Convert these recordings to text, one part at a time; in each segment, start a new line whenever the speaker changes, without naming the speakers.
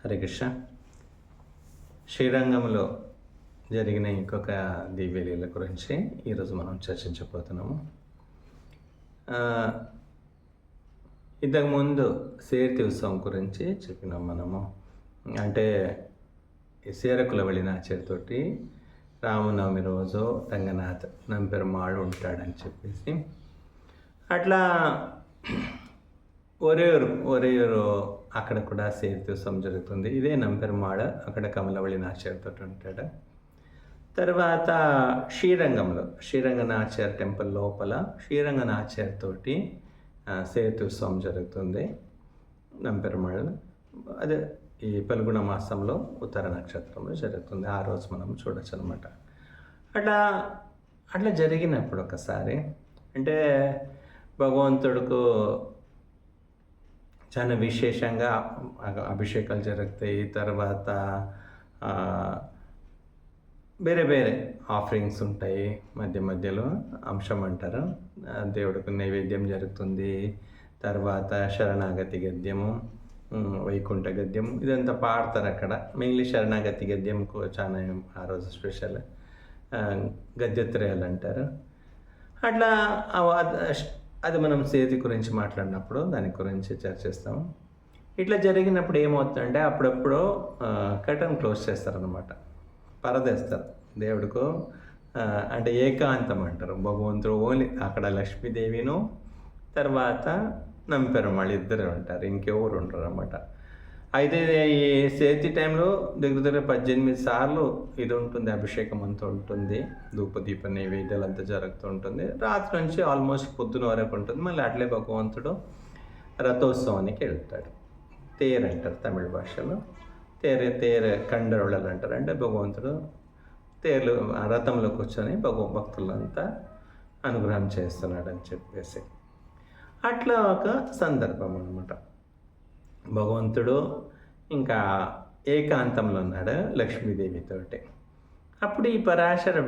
హరే కృష్ణ. శ్రీరంగంలో జరిగిన ఇంకొక దివ్యలీల గురించి ఈరోజు మనం చర్చించబోతున్నాము. ఇంతకుముందు సేర్తి ఉత్సవం గురించి చెప్పినాం మనము. అంటే సేరకుల వెళ్ళినాచరితోటి రామనవమి రోజు రంగనాథ్ నంపెరుమాళ్ ఉంటాడని చెప్పేసి అట్లా ఒరేయూరు అక్కడ కూడా సేర్తి ఉత్సవం జరుగుతుంది. ఇదే నంపెరుమాళ్ అక్కడ కమలవళి నాచార్యతో ఉంటాడు. తర్వాత శ్రీరంగనాచార్య టెంపుల్ లోపల శ్రీరంగనాచార్యతోటి సేర్తి ఉత్సవం జరుగుతుంది నంపెరుమాళ్. అదే ఈ పల్గుణ మాసంలో ఉత్తర నక్షత్రంలో జరుగుతుంది. ఆ రోజు మనం చూడొచ్చు అనమాట. అట్లా జరిగినప్పుడు ఒకసారి అంటే భగవంతుడికి చాలా విశేషంగా అభిషేకాలు జరుగుతాయి. తర్వాత వేరే వేరే ఆఫరింగ్స్ ఉంటాయి. మధ్యలో అంశం అంటారు. దేవుడికి నైవేద్యం జరుగుతుంది. తర్వాత శరణాగతి గద్యము, వైకుంఠ గద్యం ఇదంతా పాడతారు అక్కడ. మెయిన్లీ శరణాగతి గద్యంకు చాలా ఆ రోజు స్పెషల్ గద్యత్రయాలు అంటారు. అట్లా అది మనం సేతి గురించి మాట్లాడినప్పుడు దాని గురించి చర్చిస్తాం. ఇట్లా జరిగినప్పుడు ఏమవుతుందంటే అప్పుడప్పుడు కర్టన్ క్లోజ్ చేస్తారనమాట, పరదేస్తారు దేవుడికి. అంటే ఏకాంతం అంటారు. భగవంతుడు ఓన్లీ అక్కడ లక్ష్మీదేవిను తర్వాత నంపెరుమాళ్ ఇద్దరు ఉంటారు, ఇంకెవరు ఉంటారు అన్నమాట. అయితే ఈ సేతి టైంలో దగ్గర 18 సార్లు ఇది ఉంటుంది, అభిషేకం అంతా ఉంటుంది, ధూపదీప నైవేద్యాలు అంతా జరుగుతూ ఉంటుంది. రాత్రి నుంచి ఆల్మోస్ట్ పొద్దున వరకు ఉంటుంది. మళ్ళీ అట్లే భగవంతుడు రథోత్సవానికి వెళ్తాడు. తేరు అంటారు తమిళ భాషలో. తేరు కండరోళ్ళలు అంటారు. అంటే భగవంతుడు తేర్లు రథంలో కూర్చొని భక్తులంతా అనుగ్రహం చేస్తున్నాడు అని చెప్పేసి అట్లా ఒక సందర్భం అన్నమాట. భగవంతుడు ఇంకా ఏకాంతంలో ఉన్నాడు లక్ష్మీదేవితోటి. అప్పుడు ఈ పరాశర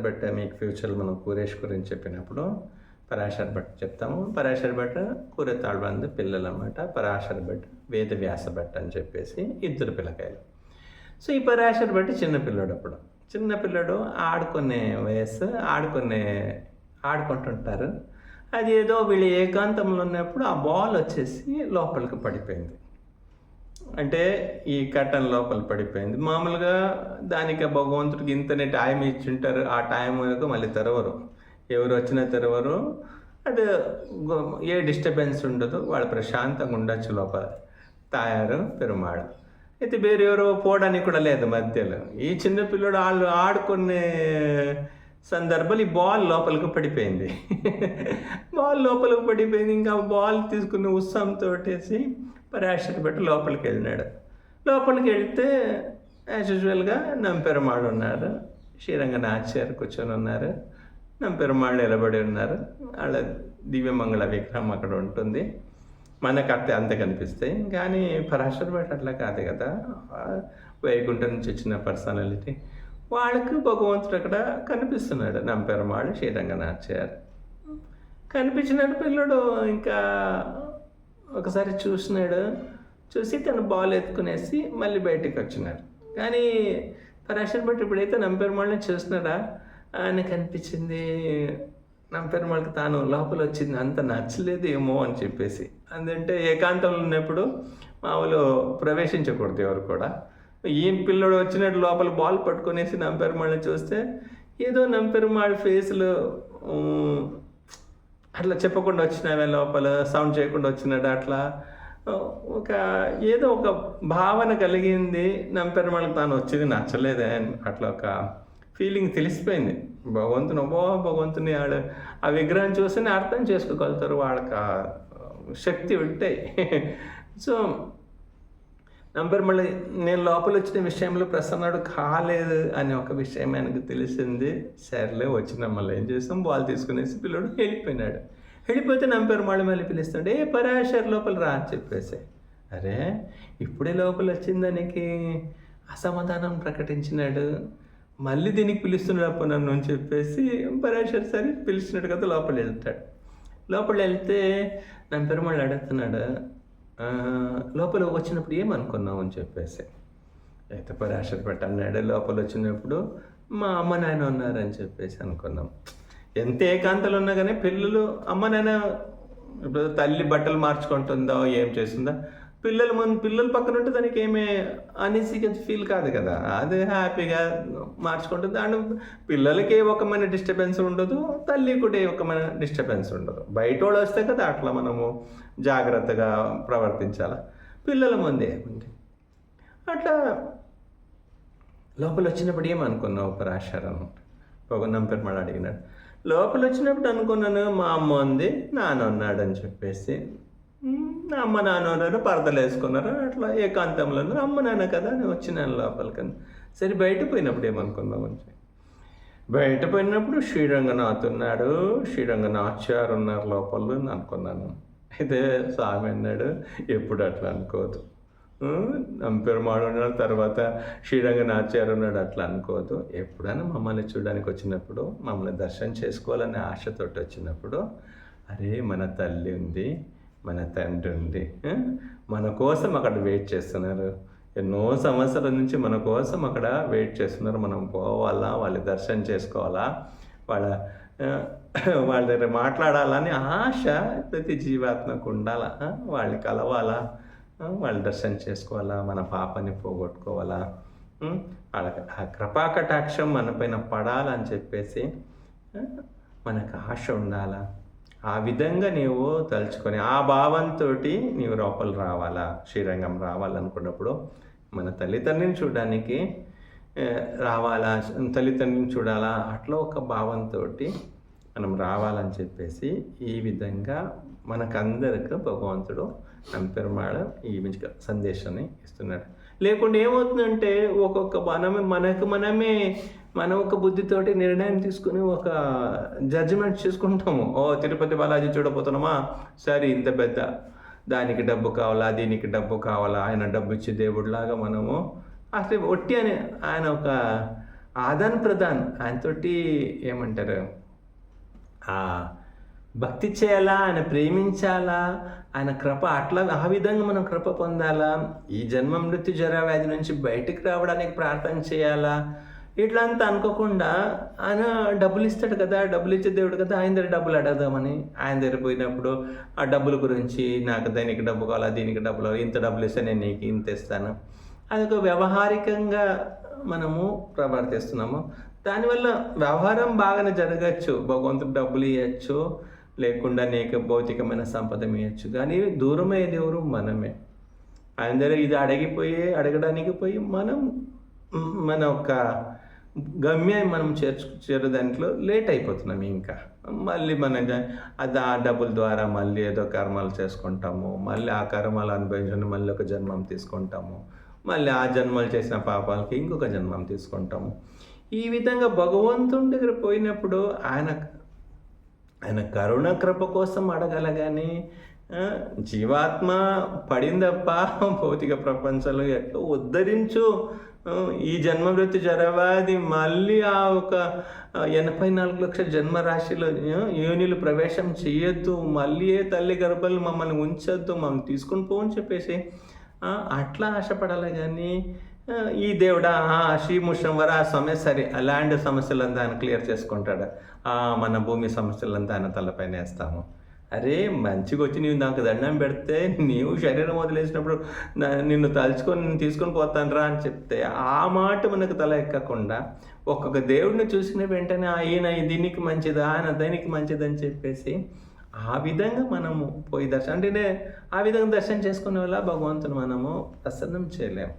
భట్ట మీకు ఫ్యూచర్లో మనం కూరేష్ గురించి చెప్పినప్పుడు పరాశర భట్ చెప్తాము. పరాశర భట్ కూరతాళ్వందు పిల్లలు అన్నమాట. పరాశర భట్ వేదవ్యాస భట్ అని చెప్పేసి ఇద్దరు పిల్లకాయలు. సో ఈ పరాశర భట్ చిన్నపిల్లడు ఆడుకునే వయస్సు, ఆడుకుంటుంటారు. అది ఏదో వీళ్ళు ఏకాంతంలో ఉన్నప్పుడు ఆ బాల్ వచ్చేసి లోపలికి పడిపోయింది. అంటే ఈ కర్టన్ లోపల పడిపోయింది. మామూలుగా దానికి భగవంతుడికి ఇంతనే టైం ఇచ్చింటారు. ఆ టైం వరకు మళ్ళీ తెరవరు, ఎవరు వచ్చినా తెరవరు. అది ఏ డిస్టర్బెన్స్ ఉండదు, వాళ్ళు ప్రశాంతంగా ఉండొచ్చు లోపల తాయారు పెరుమాళ్. అయితే వేరే ఎవరో పోవడానికి కూడా లేదు మధ్యలో. ఈ చిన్నపిల్లడు వాళ్ళు ఆడుకునే సందర్భాలు ఈ బాల్ లోపలికి పడిపోయింది. ఇంకా బాల్ తీసుకుని ఉత్సాహంతో పరాశర భట్ లోపలికి వెళ్ళినాడు. లోపలికి వెళ్తే యాజ్ యూజువల్గా నంపెరుమాళ్ ఉన్నారు, శ్రీరంగనాచార్య కూర్చొని ఉన్నారు, నంపెరుమాళ్ నిలబడి ఉన్నారు. వాళ్ళ దివ్యమంగళ విగ్రహం అక్కడ ఉంటుంది. మనకు అంత కనిపిస్తాయి. కానీ పరాశర భట్ అట్లా కాదు కదా, వైకుంఠం నుంచి వచ్చిన పర్సనాలిటీ. వాళ్ళకు భగవంతుడు అక్కడ కనిపిస్తున్నాడు. నంపెరుమాళ్ శ్రీరంగనాచార్య కనిపించినాడు. పిల్లడు ఇంకా ఒకసారి చూసి తను బాల్ ఎత్తుకునేసి మళ్ళీ బయటికి వచ్చినాడు. కానీ పరాశర భట్ ఇప్పుడైతే నంపెరుమాళ్ళని చూస్తున్నాడా ఆయన కనిపించింది. నంపెరుమాళ్ళకి తాను లోపల వచ్చింది అంత నచ్చలేదు ఏమో అని చెప్పేసి. అందుకంటే ఏకాంతంలో ఉన్నప్పుడు మామూలు ప్రవేశించకూడదు ఎవరు కూడా. ఈ పిల్లడు వచ్చినట్టు లోపల బాల్ పట్టుకునేసి నంపెరుమాళ్ళని చూస్తే ఏదో నంపెరుమాళ్ ఫేస్లో అట్లా చెప్పకుండా వచ్చినావే, లోపల సౌండ్ చేయకుండా వచ్చినాడు. అట్లా ఏదో ఒక భావన కలిగింది. నంపెరుమాళ్ళకి తాను వచ్చేది నచ్చలేదే అని అట్లా ఒక ఫీలింగ్ తెలిసిపోయింది. భగవంతుని ఆ విగ్రహం చూస్తేనే అర్థం చేసుకోగలుగుతారు, వాళ్ళకి శక్తి ఉంటాయి. సో నంపెరుమాళ్ నేను లోపల వచ్చిన విషయంలో ప్రసన్నుడు కాలేదు అనే ఒక విషయం ఆయనకు తెలిసింది. సరేలే వచ్చిన మళ్ళీ ఏం చేస్తాం, బాల్ తీసుకునేసి పిల్లడు వెళ్ళిపోతే నంపెరుమాళ్ మళ్ళీ పిలుస్తుండే, పరాశర్ లోపల రా అని చెప్పేసి. అరే ఇప్పుడే లోపల వచ్చిందానికి అసమాధానం ప్రకటించినాడు, మళ్ళీ దీనికి పిలుస్తున్నాడు అప్పుడు నన్ను అని చెప్పేసి పరాశర్ సరే పిలిచినాడు కదా లోపల వెళ్తాడు. లోపల వెళ్తే నంపెరుమాళ్ అడుగుతున్నాడు, లోపల వచ్చినప్పుడు ఏమనుకున్నావు అని చెప్పేసి. అయితే పరాశర అన్నాడు, లోపల వచ్చినప్పుడు మా అమ్మ నాయన ఉన్నారని చెప్పేసి అనుకున్నాం. ఎంత ఏకాంతలు ఉన్నా కానీ పిల్లలు అమ్మ నాయన ఇప్పుడు తల్లి బట్టలు మార్చుకుంటుందో ఏం చేస్తుందో పిల్లల పక్కన ఉంటే దానికి ఏమీ అనీజీగా ఫీల్ కాదు కదా. అది హ్యాపీగా మార్చుకుంటుంది. అండ్ పిల్లలకి ఏ ఒక్కమైన డిస్టర్బెన్స్ ఉండదు, తల్లి కూడా ఏ ఒక్కమైన డిస్టర్బెన్స్ ఉండదు. బయట వాళ్ళు వస్తే కదా అట్లా మనము జాగ్రత్తగా ప్రవర్తించాలి. పిల్లల ముందే ఉంది అట్లా. లోపల వచ్చినప్పుడు ఏమనుకున్నావు పరాశరం పొగన్నం పెరుమాళ్ అడిగినాడు. లోపల వచ్చినప్పుడు అనుకున్నాను మా అమ్మ ఉంది, నాన్న ఉన్నాడు అని చెప్పేసి. అమ్మ నాన్న ఉన్నారు, పరదలు వేసుకున్నారు, అట్లా ఏకాంతంలో ఉన్నారు. అమ్మ నాన్న కదా నేను వచ్చినాను లోపలికని. సరే బయట పోయినప్పుడు ఏమనుకున్నావు అని. బయట పోయినప్పుడు శ్రీరంగనాథ్ ఉన్నాడు, శ్రీరంగనాథ్యారు ఉన్నారు లోపల అనుకున్నాను. అయితే స్వామి అన్నాడు, ఎప్పుడు అట్లా అనుకోదు. పెరుమాళ్ ఉన్నాడు, తర్వాత శ్రీరంగనాథ్యారు ఉన్నాడు, అట్లా అనుకోదు. ఎప్పుడైనా మమ్మల్ని చూడడానికి వచ్చినప్పుడు, మమ్మల్ని దర్శనం చేసుకోవాలనే ఆశతోటి వచ్చినప్పుడు, అరే మన తల్లి ఉంది, మన తండ్రి ఉంది, మన కోసం అక్కడ వెయిట్ చేస్తున్నారు. ఎన్నో సంవత్సరాల నుంచి మన కోసం అక్కడ వెయిట్ చేస్తున్నారు. మనం పోవాలా, వాళ్ళ దర్శనం చేసుకోవాలా, వాళ్ళ దగ్గర మాట్లాడాలని ఆశ ప్రతి జీవాత్మకు ఉండాలా. వాళ్ళని కలవాలా, వాళ్ళ దర్శనం చేసుకోవాలా, మన పాపని పోగొట్టుకోవాలా, వాళ్ళకి ఆ కృపాకటాక్షం మన పైన పడాలని చెప్పేసి మనకు ఆశ ఉండాలా. ఆ విధంగా నీవు తలుచుకొని ఆ భావంతో నీవు లోపల రావాలా, శ్రీరంగం రావాలనుకున్నప్పుడు మన తల్లిదండ్రిని చూడడానికి రావాలా, తల్లిదండ్రిని చూడాలా, అట్లా ఒక భావంతో మనం రావాలని చెప్పేసి ఈ విధంగా మనకందరికీ భగవంతుడు పెరుమాళ్ ఈ సందేశాన్ని ఇస్తున్నాడు. లేకుంటే ఏమవుతుందంటే ఒక్కొక్క మనం ఒక బుద్ధితోటి నిర్ణయం తీసుకుని ఒక జడ్జిమెంట్ చేసుకుంటాము. తిరుపతి బాలాజీ చూడబోతున్నామా, సరే ఇంత పెద్ద దానికి డబ్బు కావాలా, దీనికి డబ్బు కావాలా, ఆయన డబ్బు ఇచ్చే దేవుడిలాగా మనము అసలు ఒట్టి అని ఆయన ఒక ఆదాన్ ప్రదాన్ ఆయనతోటి ఏమంటారు భక్తి చేయాలా, ఆయన ప్రేమించాలా, ఆయన కృప అట్లా ఆ విధంగా మనం కృప పొందాలా, ఈ జన్మ మృత్యు జరావ్యాధి నుంచి బయటికి రావడానికి ప్రార్థన చేయాలా, ఇట్లా అంతా అనుకోకుండా ఆయన డబ్బులు ఇస్తాడు కదా, డబ్బులు ఇచ్చే దేవుడు కదా, ఆయన దగ్గర డబ్బులు అడగదామని ఆయన దగ్గర పోయినప్పుడు ఆ డబ్బుల గురించి నాకు దీనికి డబ్బు కావాలా, దీనికి డబ్బులు కావాలి, ఇంత డబ్బులు ఇస్తే నేను నీకు ఇంత ఇస్తాను, అదొక వ్యవహారికంగా మనము ప్రవర్తిస్తున్నాము. దానివల్ల వ్యవహారం బాగానే జరగచ్చు, భగవంతుడు డబ్బులు ఇవ్వచ్చు, లేకుండా నీకు భౌతికమైన సంపద ఇవ్వచ్చు, కానీ దూరమయ్యేది ఎవరు? మనమే. ఆయన దగ్గర ఇది అడగడానికి పోయి మనం మన ఒక గమ్యాన్ని మనం చేరే దాంట్లో లేట్ అయిపోతున్నాం. ఇంకా మళ్ళీ అది ఆ డబ్బుల ద్వారా మళ్ళీ ఏదో కర్మలు చేసుకుంటాము, మళ్ళీ ఆ కర్మలు అనుభవించండి, మళ్ళీ ఒక జన్మం తీసుకుంటాము, మళ్ళీ ఆ జన్మలు చేసిన పాపాలకి ఇంకొక జన్మం తీసుకుంటాము. ఈ విధంగా భగవంతుని దగ్గర పోయినప్పుడు ఆయన కరుణ కృప కోసం అడగల, కానీ జీవాత్మ పడిందప్ప భౌతిక ప్రపంచంలో ఎట్లా ఉద్ధరించు, ఈ జన్మ మృత్యు జరవాది మళ్ళీ ఆ ఒక 84 లక్షల జన్మరాశిలో యోనిలు ప్రవేశం చేయొద్దు, మళ్ళీ తల్లి గర్భాలు మమ్మల్ని ఉంచొద్దు, మమ్మల్ని తీసుకుని పోవని చెప్పేసి అట్లా ఆశపడాలి. కానీ ఈ దేవుడా శ్రీముషంవర ఆ సమస్య సరే ల్యాండ్ సమస్యలంతా ఆయన క్లియర్ చేసుకుంటాడు, మన భూమి సమస్యలంతా ఆయన తలపైన వేస్తాము. అరే మంచిగా వచ్చి నీవు నాకు దండం పెడితే నీవు శరీరం వదిలేసినప్పుడు నిన్ను తలుచుకొని నేను తీసుకొని పోతాను రా అని చెప్తే ఆ మాట మనకు తల ఎక్కకుండా ఒక్కొక్క దేవుడిని చూసిన వెంటనే ఈయన దీనికి మంచిది, ఆయన దానికి మంచిదని చెప్పేసి ఆ విధంగా మనము పోయి అంటే ఆ విధంగా దర్శనం చేసుకునే వల్ల భగవంతుని మనము ప్రసన్నం చేయలేము.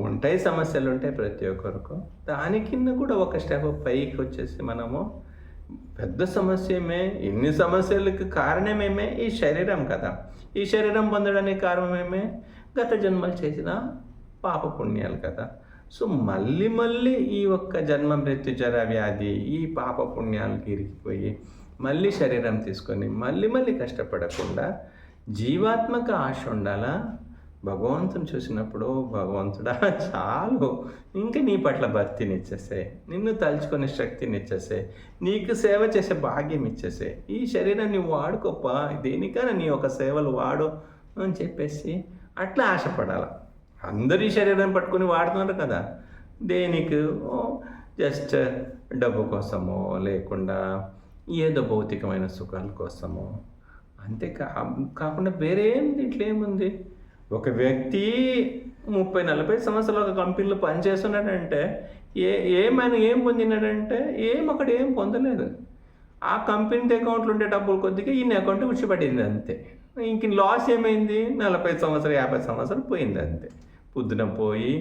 ఉంటాయి సమస్యలు ఉంటాయి ప్రతి ఒక్కరికి, దాని కింద కూడా ఒక స్టెప్ పైకి వచ్చేసి మనము పెద్ద సమస్యమే, ఇన్ని సమస్యలకు కారణమేమే ఈ శరీరం కదా, ఈ శరీరం పొందడానికి కారణమేమే గత జన్మలు చేసిన పాపపుణ్యాలు కదా. సో మళ్ళీ ఈ ఒక్క జన్మ మృత్యు జర వ్యాధి ఈ పాపపుణ్యాలకు ఇరిగిపోయి మళ్ళీ శరీరం తీసుకొని మళ్ళీ కష్టపడకుండా జీవాత్మక ఆశ ఉండాలా. భగవంతుని చూసినప్పుడు భగవంతుడా చాలు, ఇంకా నీ పట్ల భక్తినిచ్చేసే, నిన్ను తలుచుకునే శక్తినిచ్చేసే, నీకు సేవ చేసే భాగ్యం ఇచ్చేసే, ఈ శరీరాన్ని వాడుకోప్ప, దేనికైనా నీ ఒక సేవలు వాడు, అని చెప్పేసి అట్లా ఆశపడాలి. అందరి శరీరం పట్టుకొని వాడుతున్నారు కదా, దేనికి? జస్ట్ డబ్బు కోసమో లేకుండా ఏదో భౌతికమైన సుఖాల కోసమో, అంతే కాకుండా వేరే ఏం దీంట్లో ఏముంది? ఒక వ్యక్తి 30-40 సంవత్సరాలు ఒక కంపెనీలో పనిచేస్తున్నాడంటే ఏమైనా ఏం పొందినాడంటే అక్కడ ఏం పొందలేదు. ఆ కంపెనీ అకౌంట్లో ఉండే డబ్బులు కొద్దిగా ఈయన అకౌంట్ విడిచిపడింది అంతే. ఇంక లాస్ ఏమైంది? 40 సంవత్సరాలు 50 సంవత్సరాలు పోయింది అంతే. పొద్దున పోయి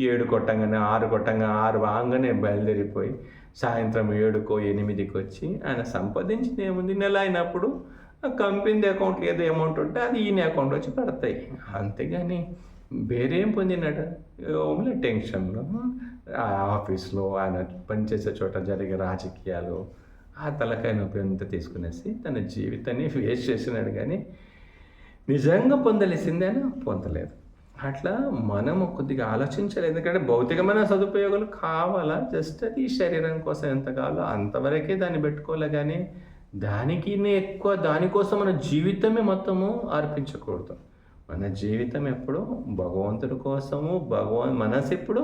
7 కొట్టంగానే 6 కొట్టంగా 6 వాంగానే బయలుదేరిపోయి సాయంత్రం 7కో 8కో వచ్చి ఆయన సంపాదించింది ఏముంది? నెల అయినప్పుడు ఆ కంపెనీ అకౌంట్లో ఏదో అమౌంట్ ఉంటే అది ఈయన అకౌంట్ వచ్చి పడతాయి. అంతేగాని వేరేం పొందినాడు? ఓన్లీ టెన్షన్లు, ఆ ఆఫీస్లో ఆయన పనిచేసే చోట జరిగే రాజకీయాలు, ఆ తలకాయ నొప్పి అంతా తీసుకునేసి తన జీవితాన్ని వేస్ట్ చేసినాడు. కానీ నిజంగా పొందలేసిందేనా? పొందలేదు. అట్లా మనము కొద్దిగా ఆలోచించాలి. ఎందుకంటే భౌతికమైన సదుపయోగాలు కావాలా, జస్ట్ అది శరీరం కోసం ఎంత కావాలో అంతవరకే దాన్ని పెట్టుకోవాలి. కానీ దానికి ఎక్కువ దానికోసం మన జీవితమే మొత్తము అర్పించకూడదు. మన జీవితం ఎప్పుడు భగవంతుడి కోసము, మనసు ఎప్పుడు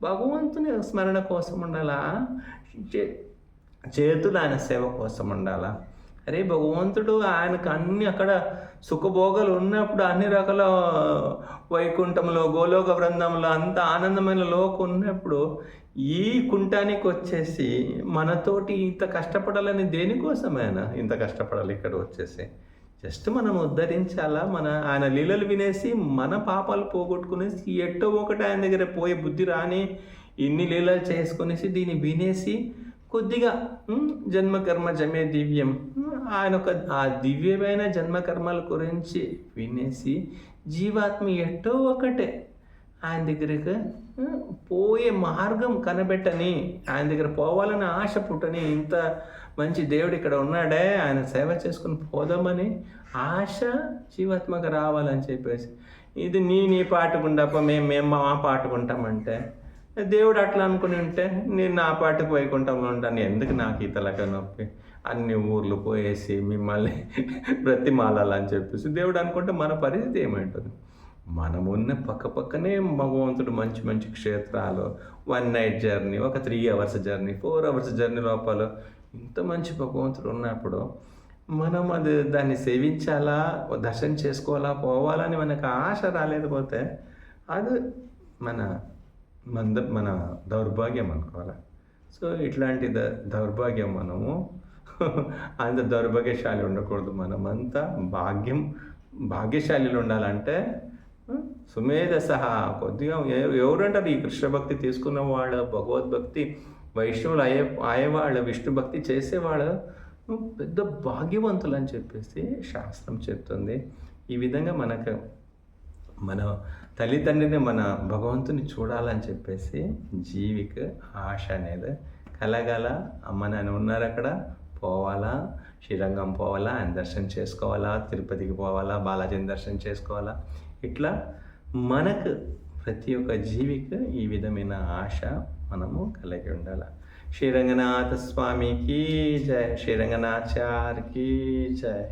భగవంతుని స్మరణ కోసం ఉండాలా, చేతులు ఆయన సేవ కోసం ఉండాలా. అరే భగవంతుడు ఆయనకు అన్ని అక్కడ సుఖభోగాలు ఉన్నప్పుడు అన్ని రకాల వైకుంఠంలో గోలోక బృందంలో అంత ఆనందమైన లోకం ఉన్నప్పుడు ఈ కుంటానికి వచ్చేసి మనతోటి ఇంత కష్టపడాలని దేనికోసమైనా ఇంత కష్టపడాలి? ఇక్కడ వచ్చేసి జస్ట్ మనం ఉద్ధరించాలా, ఆయన లీలలు వినేసి మన పాపాలు పోగొట్టుకునేసి ఎట్టో ఒకటి ఆయన దగ్గర పోయే బుద్ధి రాని ఇన్ని లీలలు చేసుకునేసి దీన్ని వినేసి కొద్దిగా జన్మకర్మ జమే దివ్యం, ఆయన ఒక ఆ దివ్యమైన జన్మకర్మల గురించి వినేసి జీవాత్మ ఎట్టో ఒకటే ఆయన దగ్గరకు పోయే మార్గం కనబెట్టని, ఆయన దగ్గర పోవాలని ఆశ పుట్టని, ఇంత మంచి దేవుడు ఇక్కడ ఉన్నాడే ఆయన సేవ చేసుకుని పోదామని ఆశ జీవాత్మకు రావాలని చెప్పేసి, ఇది నీ పాటుకుండప్ప మేము మా పాటుకుంటామంటే దేవుడు అట్లా అనుకుని ఉంటే నేను నా పాటుకు వైకుంఠంలో ఉంటాను, ఎందుకు నాకు ఈ తలకాయ నొప్పి, అన్ని ఊర్లు పోయేసి మిమ్మల్ని బ్రతిమాలని చెప్పేసి దేవుడు అనుకుంటే మన పరిస్థితి ఏమంటుంది? మనమున్న పక్కనే భగవంతుడు మంచి మంచి క్షేత్రాలు, 1 నైట్ జర్నీ, ఒక 3 అవర్స్ జర్నీ, 4 అవర్స్ జర్నీ లోపల ఇంత మంచి భగవంతుడు ఉన్నప్పుడు మనం దాన్ని సేవించాలా, దర్శనం చేసుకోవాలా, పోవాలని మనకు ఆశ రాలేకపోతే అది మన దౌర్భాగ్యం అనుకోవాలి. సో ఇట్లాంటి దౌర్భాగ్యం మనము అంత దౌర్భాగ్యశాలి ఉండకూడదు. మనమంతా భాగ్యశాలిలో ఉండాలంటే సుమేధ సహా కొద్దిగా ఎవరంటారు? ఈ కృష్ణ భక్తి తీసుకున్న వాళ్ళు, భగవద్భక్తి వైష్ణవులు అయ్యేవాళ్ళు, విష్ణు భక్తి చేసేవాళ్ళు పెద్ద భాగ్యవంతులు అని చెప్పేసి శాస్త్రం చెప్తుంది. ఈ విధంగా మన తల్లిదండ్రిని మన భగవంతుని చూడాలని చెప్పేసి జీవికి ఆశ అనేది కలగల. అమ్మ నాన్న ఉన్నారు అక్కడ, పోవాలా, శ్రీరంగం పోవాలా, ఆయన దర్శనం చేసుకోవాలా, తిరుపతికి పోవాలా, బాలాజీని దర్శనం చేసుకోవాలా. ఇట్లా మనకు ప్రతి ఒక్క జీవికి ఈ విధమైన ఆశ మనము కలిగి ఉండాలి. శ్రీరంగనాథ స్వామికి జయ, శ్రీరంగనాచార్యకి జయ.